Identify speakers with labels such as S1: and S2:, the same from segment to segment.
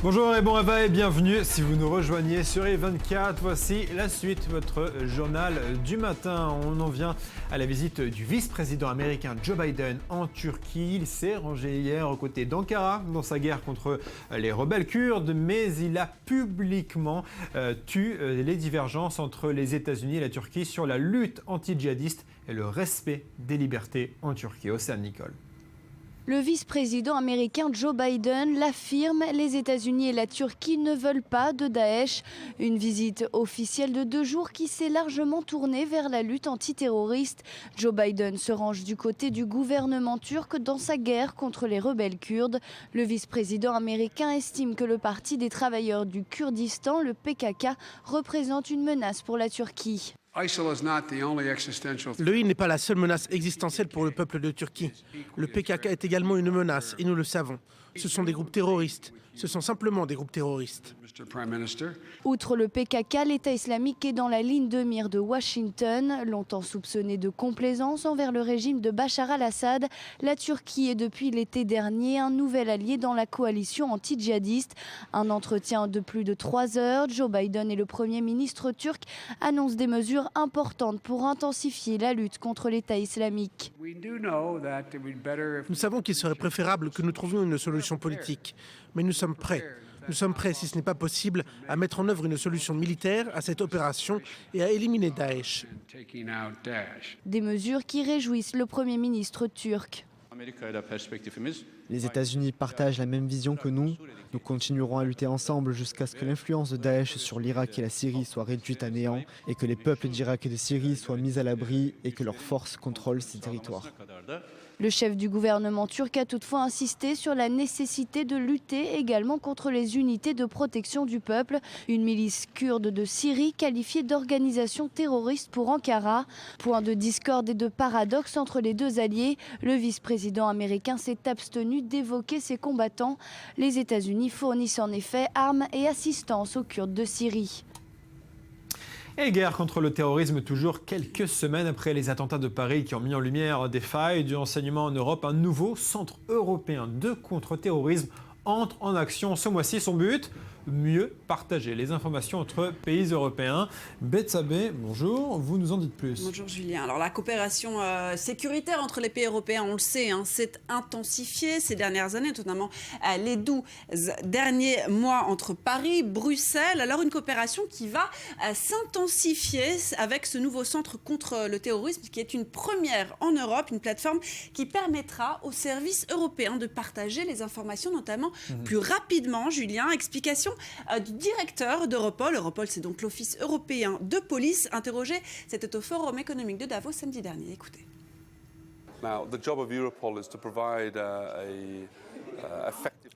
S1: Bonjour et bon réveil, bienvenue si vous nous rejoignez sur E24. Voici la suite, votre journal du matin. On en vient à la visite du vice-président américain Joe Biden en Turquie. Il s'est rangé hier aux côtés d'Ankara dans sa guerre contre les rebelles kurdes, mais il a publiquement tué les divergences entre les États-Unis et la Turquie sur la lutte anti-djihadiste et le respect des libertés en Turquie. Océane Nicole.
S2: Le vice-président américain Joe Biden l'affirme, les États-Unis et la Turquie ne veulent pas de Daesh. Une visite officielle de 2 jours qui s'est largement tournée vers la lutte antiterroriste. Joe Biden se range du côté du gouvernement turc dans sa guerre contre les rebelles kurdes. Le vice-président américain estime que le Parti des travailleurs du Kurdistan, le PKK, représente une menace pour la Turquie.
S3: L'EI n'est pas la seule menace existentielle pour le peuple de Turquie. Le PKK est également une menace et nous le savons. Ce sont des groupes terroristes. Ce sont simplement des groupes terroristes.
S2: Outre le PKK, l'État islamique est dans la ligne de mire de Washington. Longtemps soupçonné de complaisance envers le régime de Bachar al-Assad, la Turquie est depuis l'été dernier un nouvel allié dans la coalition anti-djihadiste. Un entretien de plus de 3 heures, Joe Biden et le Premier ministre turc annoncent des mesures importantes pour intensifier la lutte contre l'État islamique.
S3: Nous savons qu'il serait préférable que nous trouvions une solution politique, mais nous sommes prêts. Nous sommes prêts, si ce n'est pas possible, à mettre en œuvre une solution militaire à cette opération et à éliminer Daesh.
S2: Des mesures qui réjouissent le Premier ministre turc.
S4: Les États-Unis partagent la même vision que nous. Nous continuerons à lutter ensemble jusqu'à ce que l'influence de Daesh sur l'Irak et la Syrie soit réduite à néant et que les peuples d'Irak et de Syrie soient mis à l'abri et que leurs forces contrôlent ces territoires.
S2: Le chef du gouvernement turc a toutefois insisté sur la nécessité de lutter également contre les unités de protection du peuple, une milice kurde de Syrie qualifiée d'organisation terroriste pour Ankara. Point de discorde et de paradoxe entre les deux alliés, le vice-président américain s'est abstenu d'évoquer ces combattants. Les États-Unis fournissent en effet armes et assistance aux Kurdes de Syrie.
S1: Et guerre contre le terrorisme toujours quelques semaines après les attentats de Paris qui ont mis en lumière des failles du renseignement en Europe. Un nouveau centre européen de contre-terrorisme entre en action ce mois-ci. Son but, mieux partager les informations entre pays européens. Betsabé, bonjour, vous nous en dites plus.
S5: Bonjour Julien. Alors la coopération sécuritaire entre les pays européens, on le sait, s'est intensifiée ces dernières années, notamment les 12 derniers mois entre Paris, Bruxelles. Alors une coopération qui va s'intensifier avec ce nouveau centre contre le terrorisme qui est une première en Europe, une plateforme qui permettra aux services européens de partager les informations, notamment plus rapidement. Julien, explication du directeur d'Europol. Europol, c'est donc l'Office européen de police, interrogé. C'était au Forum économique de Davos samedi dernier. Écoutez.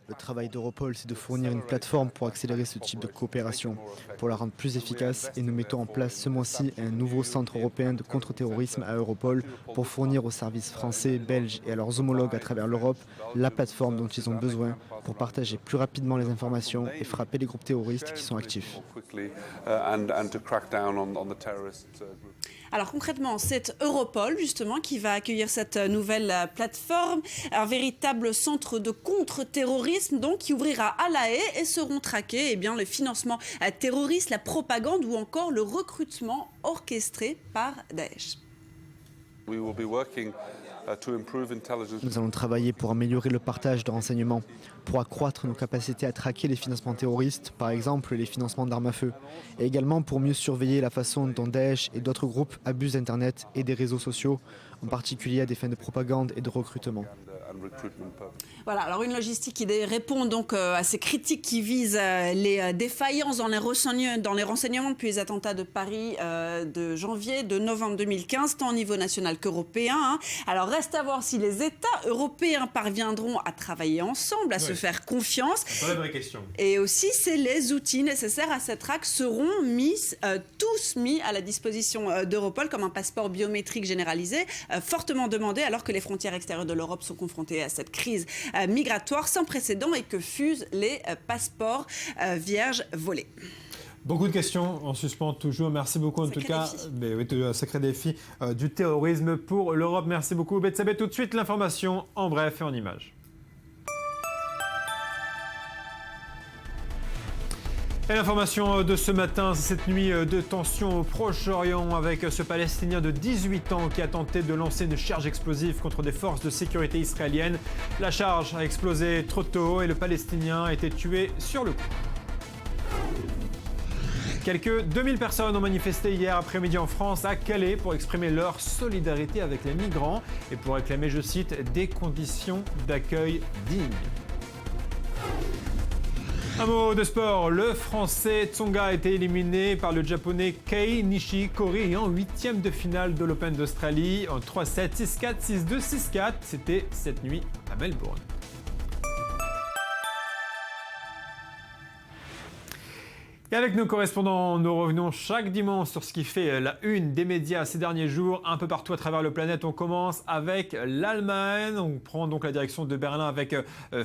S4: Le travail d'Europol, c'est de fournir une plateforme pour accélérer ce type de coopération, pour la rendre plus efficace, et nous mettons en place ce mois-ci un nouveau centre européen de contre-terrorisme à Europol pour fournir aux services français, belges et à leurs homologues à travers l'Europe la plateforme dont ils ont besoin pour partager plus rapidement les informations et frapper les groupes terroristes qui sont actifs.
S5: Alors concrètement, c'est Europol justement qui va accueillir cette nouvelle plateforme, un véritable centre de contre-terrorisme donc qui ouvrira à La Haye et seront traqués le financement terroriste, la propagande ou encore le recrutement orchestré par Daesh.
S4: Nous allons travailler pour améliorer le partage de renseignements, pour accroître nos capacités à traquer les financements terroristes, par exemple les financements d'armes à feu, et également pour mieux surveiller la façon dont Daesh et d'autres groupes abusent d'Internet et des réseaux sociaux, en particulier à des fins de propagande et de recrutement.
S5: Voilà, alors une logistique qui répond donc à ces critiques qui visent les défaillances dans les renseignements depuis les attentats de Paris de novembre 2015, tant au niveau national qu'européen. Alors reste à voir si les États européens parviendront à travailler ensemble, à se faire confiance.
S1: C'est la vraie question.
S5: Et aussi, c'est les outils nécessaires à cette traque seront tous mis à la disposition d'Europol comme un passeport biométrique généralisé, fortement demandé alors que les frontières extérieures de l'Europe sont confrontées à cette crise migratoire sans précédent et que fusent les passeports vierges volés.
S1: Beaucoup de questions en suspens toujours. Merci beaucoup en tout cas. Sacré défi du terrorisme pour l'Europe. Merci beaucoup. Betsabé, tout de suite l'information en bref et en images. Et l'information de ce matin, c'est cette nuit de tension au Proche-Orient avec ce Palestinien de 18 ans qui a tenté de lancer une charge explosive contre des forces de sécurité israéliennes. La charge a explosé trop tôt et le Palestinien a été tué sur le coup. Quelques 2000 personnes ont manifesté hier après-midi en France à Calais pour exprimer leur solidarité avec les migrants et pour réclamer, je cite, des conditions d'accueil dignes. Un mot de sport, le Français Tsonga a été éliminé par le Japonais Kei Nishikori en 8e de finale de l'Open d'Australie en 3-7, 6-4, 6-2, 6-4. C'était cette nuit à Melbourne. Et avec nos correspondants, nous revenons chaque dimanche sur ce qui fait la une des médias ces derniers jours, un peu partout à travers le planète. On commence avec l'Allemagne. On prend donc la direction de Berlin avec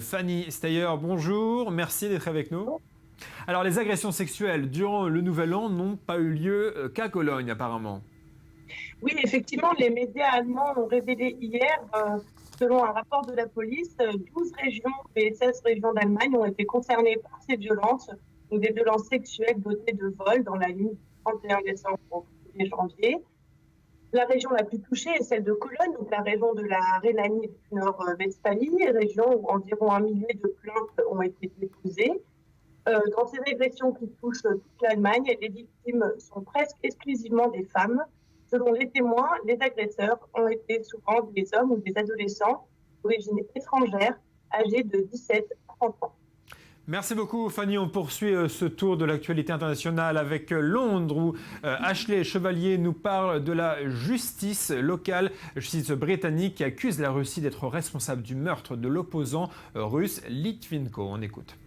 S1: Fanny Steyer. Bonjour, merci d'être avec nous. Alors, les agressions sexuelles durant le Nouvel An n'ont pas eu lieu qu'à Cologne, apparemment.
S6: Oui, effectivement, les médias allemands ont révélé hier, selon un rapport de la police, 12 régions et 16 régions d'Allemagne ont été concernées par ces violences, ou des violences sexuelles dotées de vol dans la nuit du 31 décembre au 1er janvier. La région la plus touchée est celle de Cologne, donc la région de la Rhénanie du Nord-Westphalie, région où environ 1 millier de plaintes ont été déposées. Dans ces agressions qui touchent toute l'Allemagne, les victimes sont presque exclusivement des femmes. Selon les témoins, les agresseurs ont été souvent des hommes ou des adolescents d'origine étrangère, âgés de 17 à 30 ans.
S1: Merci beaucoup Fanny, on poursuit ce tour de l'actualité internationale avec Londres où Ashley Chevalier nous parle de la justice locale, justice britannique qui accuse la Russie d'être responsable du meurtre de l'opposant russe Litvinenko. On écoute.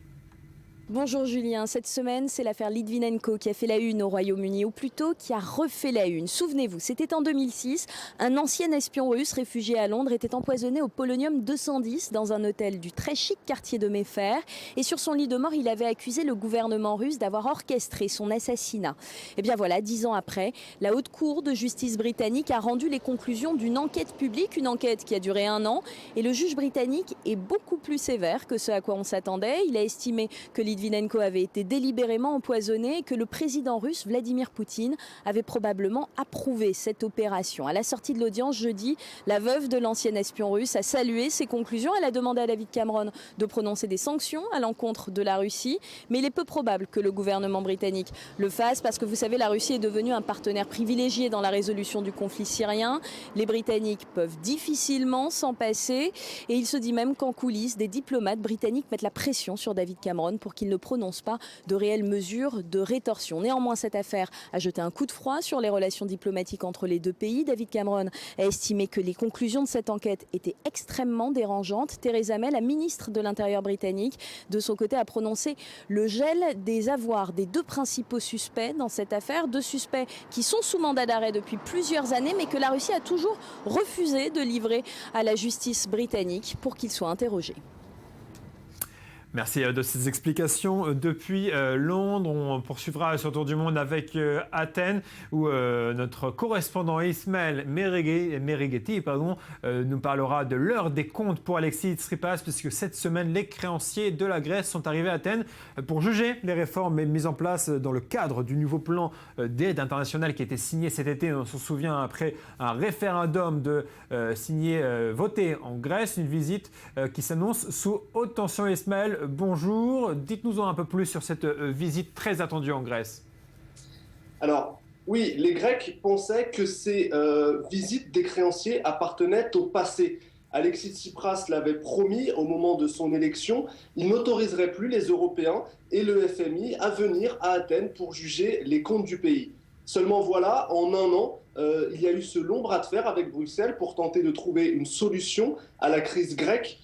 S7: Bonjour Julien, cette semaine c'est l'affaire Litvinenko qui a fait la une au Royaume-Uni, ou plutôt qui a refait la une. Souvenez-vous, c'était en 2006, un ancien espion russe réfugié à Londres était empoisonné au polonium 210 dans un hôtel du très chic quartier de Mayfair, et sur son lit de mort il avait accusé le gouvernement russe d'avoir orchestré son assassinat. Et bien voilà, 10 ans après, la haute cour de justice britannique a rendu les conclusions d'une enquête publique, une enquête qui a duré 1 an, et le juge britannique est beaucoup plus sévère que ce à quoi on s'attendait. Il a estimé que Litvinenko avait été délibérément empoisonné et que le président russe Vladimir Poutine avait probablement approuvé cette opération. À la sortie de l'audience jeudi, la veuve de l'ancien espion russe a salué ces conclusions. Elle a demandé à David Cameron de prononcer des sanctions à l'encontre de la Russie, mais il est peu probable que le gouvernement britannique le fasse parce que vous savez, la Russie est devenue un partenaire privilégié dans la résolution du conflit syrien. Les Britanniques peuvent difficilement s'en passer et il se dit même qu'en coulisses, des diplomates britanniques mettent la pression sur David Cameron pour qu'il ne prononce pas de réelles mesures de rétorsion. Néanmoins, cette affaire a jeté un coup de froid sur les relations diplomatiques entre les deux pays. David Cameron a estimé que les conclusions de cette enquête étaient extrêmement dérangeantes. Theresa May, la ministre de l'Intérieur britannique, de son côté, a prononcé le gel des avoirs des 2 principaux suspects dans cette affaire. 2 suspects qui sont sous mandat d'arrêt depuis plusieurs années, mais que la Russie a toujours refusé de livrer à la justice britannique pour qu'ils soient interrogés.
S1: Merci de ces explications. Depuis Londres, on poursuivra ce tour du monde avec Athènes, où notre correspondant Ismaël Merighetti nous parlera de l'heure des comptes pour Alexis Tsipras, puisque cette semaine, les créanciers de la Grèce sont arrivés à Athènes pour juger les réformes mises en place dans le cadre du nouveau plan d'aide internationale qui a été signé cet été. On s'en souvient, après un référendum voté en Grèce, une visite qui s'annonce sous haute tension. Ismaël, bonjour, dites-nous un peu plus sur cette visite très attendue en Grèce.
S8: Alors, oui, les Grecs pensaient que ces visites des créanciers appartenaient au passé. Alexis Tsipras l'avait promis au moment de son élection, il n'autoriserait plus les Européens et le FMI à venir à Athènes pour juger les comptes du pays. Seulement voilà, en 1 an, il y a eu ce long bras de fer avec Bruxelles pour tenter de trouver une solution à la crise grecque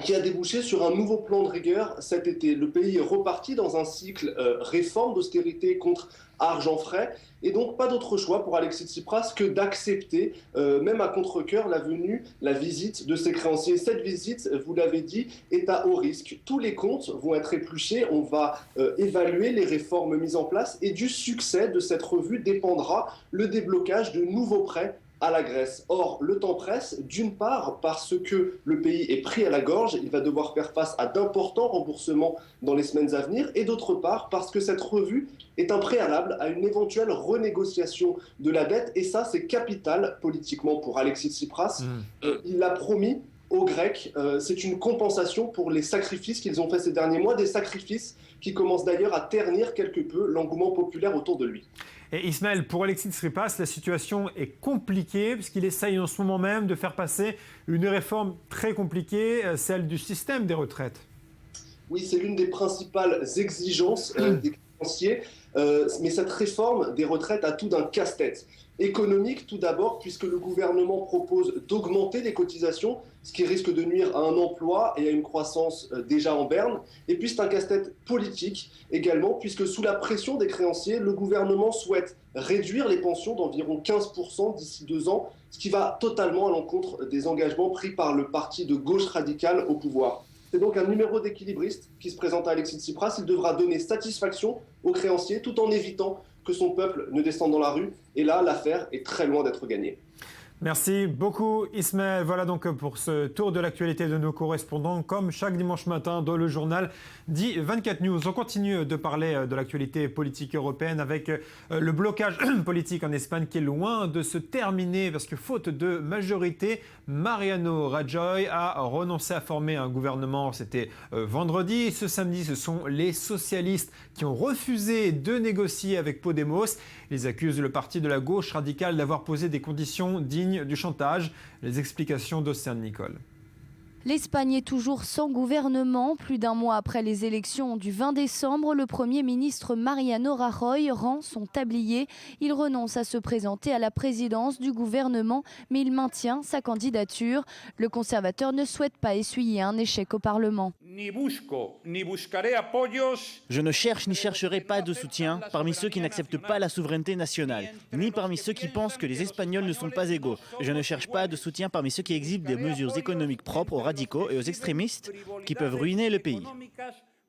S8: qui a débouché sur un nouveau plan de rigueur cet été. Le pays est reparti dans un cycle réforme d'austérité contre argent frais, et donc pas d'autre choix pour Alexis Tsipras que d'accepter, même à contre-cœur, la visite de ses créanciers. Cette visite, vous l'avez dit, est à haut risque. Tous les comptes vont être épluchés, on va évaluer les réformes mises en place, et du succès de cette revue dépendra le déblocage de nouveaux prêts à la Grèce. Or, le temps presse, d'une part parce que le pays est pris à la gorge, il va devoir faire face à d'importants remboursements dans les semaines à venir, et d'autre part parce que cette revue est un préalable à une éventuelle renégociation de la dette, et ça c'est capital politiquement pour Alexis Tsipras. Il l'a promis aux Grecs, c'est une compensation pour les sacrifices qu'ils ont fait ces derniers mois, des sacrifices qui commencent d'ailleurs à ternir quelque peu l'engouement populaire autour de lui.
S1: Et Ismaël, pour Alexis Tsipras, la situation est compliquée puisqu'il essaye en ce moment même de faire passer une réforme très compliquée, celle du système des retraites.
S8: Oui, c'est l'une des principales exigences des créanciers, mais cette réforme des retraites a tout d'un casse-tête. Économique tout d'abord, puisque le gouvernement propose d'augmenter les cotisations, ce qui risque de nuire à un emploi et à une croissance déjà en berne. Et puis c'est un casse-tête politique également, puisque sous la pression des créanciers, le gouvernement souhaite réduire les pensions d'environ 15% d'ici 2 ans, ce qui va totalement à l'encontre des engagements pris par le parti de gauche radicale au pouvoir. C'est donc un numéro d'équilibriste qui se présente à Alexis Tsipras. Il devra donner satisfaction aux créanciers tout en évitant que son peuple ne descende dans la rue. Et là, l'affaire est très loin d'être gagnée.
S1: Merci beaucoup Ismaël. Voilà donc pour ce tour de l'actualité de nos correspondants, comme chaque dimanche matin dans le journal dit 24 News. On continue de parler de l'actualité politique européenne avec le blocage politique en Espagne qui est loin de se terminer parce que faute de majorité, Mariano Rajoy a renoncé à former un gouvernement. C'était vendredi. Ce samedi, ce sont les socialistes qui ont refusé de négocier avec Podemos. Ils accusent le parti de la gauche radicale d'avoir posé des conditions dignes du chantage. Les explications d'Océane Nicole.
S2: L'Espagne est toujours sans gouvernement. Plus d'un mois après les élections du 20 décembre, le Premier ministre Mariano Rajoy rend son tablier. Il renonce à se présenter à la présidence du gouvernement, mais il maintient sa candidature. Le conservateur ne souhaite pas essuyer un échec au Parlement.
S9: Je ne cherche ni chercherai pas de soutien parmi ceux qui n'acceptent pas la souveraineté nationale, ni parmi ceux qui pensent que les Espagnols ne sont pas égaux. Je ne cherche pas de soutien parmi ceux qui exhibent des mesures économiques propres aux radicaux et aux extrémistes qui peuvent ruiner le pays.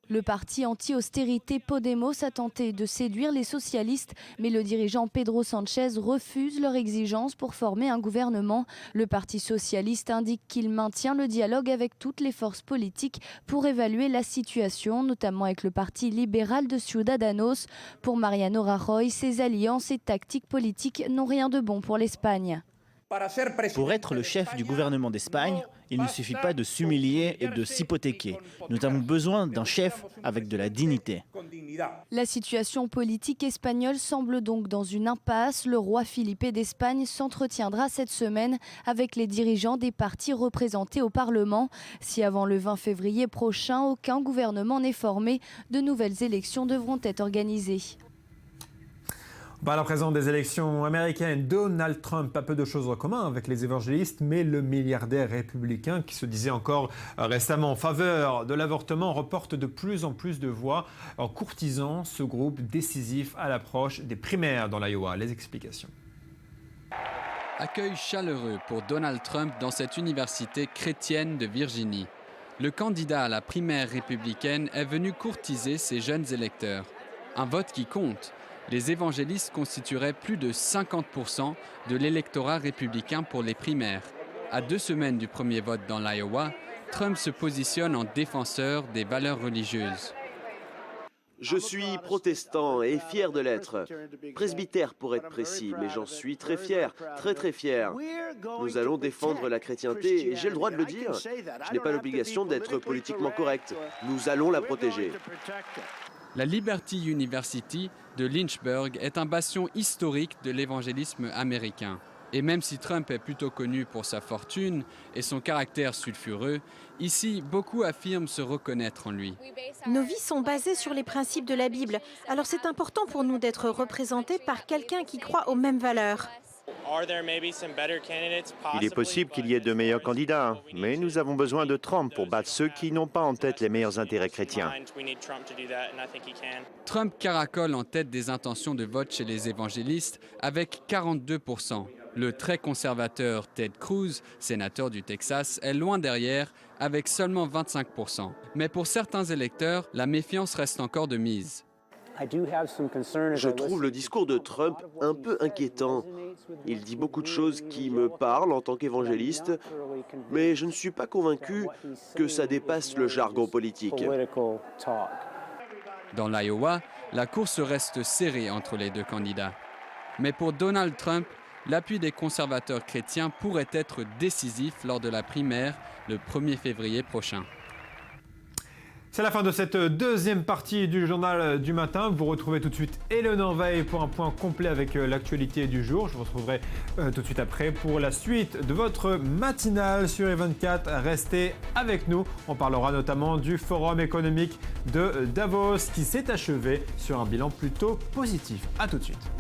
S2: Le parti anti-austérité Podemos a tenté de séduire les socialistes, mais le dirigeant Pedro Sánchez refuse leur exigence pour former un gouvernement. Le parti socialiste indique qu'il maintient le dialogue avec toutes les forces politiques pour évaluer la situation, notamment avec le parti libéral de Ciudadanos. Pour Mariano Rajoy, ces alliances et tactiques politiques n'ont rien de bon pour l'Espagne.
S9: Pour être le chef du gouvernement d'Espagne, il ne suffit pas de s'humilier et de s'hypothéquer. Nous avons besoin d'un chef avec de la dignité.
S2: La situation politique espagnole semble donc dans une impasse. Le roi Felipe d'Espagne s'entretiendra cette semaine avec les dirigeants des partis représentés au Parlement. Si avant le 20 février prochain, aucun gouvernement n'est formé, de nouvelles élections devront être organisées.
S1: On parle à présent des élections américaines. Donald Trump a peu de choses en commun avec les évangélistes, mais le milliardaire républicain qui se disait encore récemment en faveur de l'avortement reporte de plus en plus de voix en courtisant ce groupe décisif à l'approche des primaires dans l'Iowa. Les explications.
S10: Accueil chaleureux pour Donald Trump dans cette université chrétienne de Virginie. Le candidat à la primaire républicaine est venu courtiser ses jeunes électeurs. Un vote qui compte. Les évangélistes constitueraient plus de 50% de l'électorat républicain pour les primaires. À 2 semaines du premier vote dans l'Iowa, Trump se positionne en défenseur des valeurs religieuses.
S11: Je suis protestant et fier de l'être. Presbytère pour être précis, mais j'en suis très fier, très fier. Nous allons défendre la chrétienté et j'ai le droit de le dire. Je n'ai pas l'obligation d'être politiquement correct. Nous allons la protéger.
S10: La Liberty University de Lynchburg est un bastion historique de l'évangélisme américain. Et même si Trump est plutôt connu pour sa fortune et son caractère sulfureux, ici, beaucoup affirment se reconnaître en lui.
S12: Nos vies sont basées sur les principes de la Bible. Alors c'est important pour nous d'être représentés par quelqu'un qui croit aux mêmes valeurs.
S13: Il est possible qu'il y ait de meilleurs candidats, mais nous avons besoin de Trump pour battre ceux qui n'ont pas en tête les meilleurs intérêts chrétiens.
S10: Trump caracole en tête des intentions de vote chez les évangélistes avec 42%. Le très conservateur Ted Cruz, sénateur du Texas, est loin derrière avec seulement 25%. Mais pour certains électeurs, la méfiance reste encore de mise.
S11: Je trouve le discours de Trump un peu inquiétant. Il dit beaucoup de choses qui me parlent en tant qu'évangéliste, mais je ne suis pas convaincu que ça dépasse le jargon politique.
S10: Dans l'Iowa, la course reste serrée entre les deux candidats. Mais pour Donald Trump, l'appui des conservateurs chrétiens pourrait être décisif lors de la primaire le 1er février prochain.
S1: C'est la fin de cette deuxième partie du journal du matin. Vous retrouvez tout de suite Eleanor Veil pour un point complet avec l'actualité du jour. Je vous retrouverai tout de suite après pour la suite de votre matinale sur E24. Restez avec nous. On parlera notamment du forum économique de Davos qui s'est achevé sur un bilan plutôt positif. A tout de suite.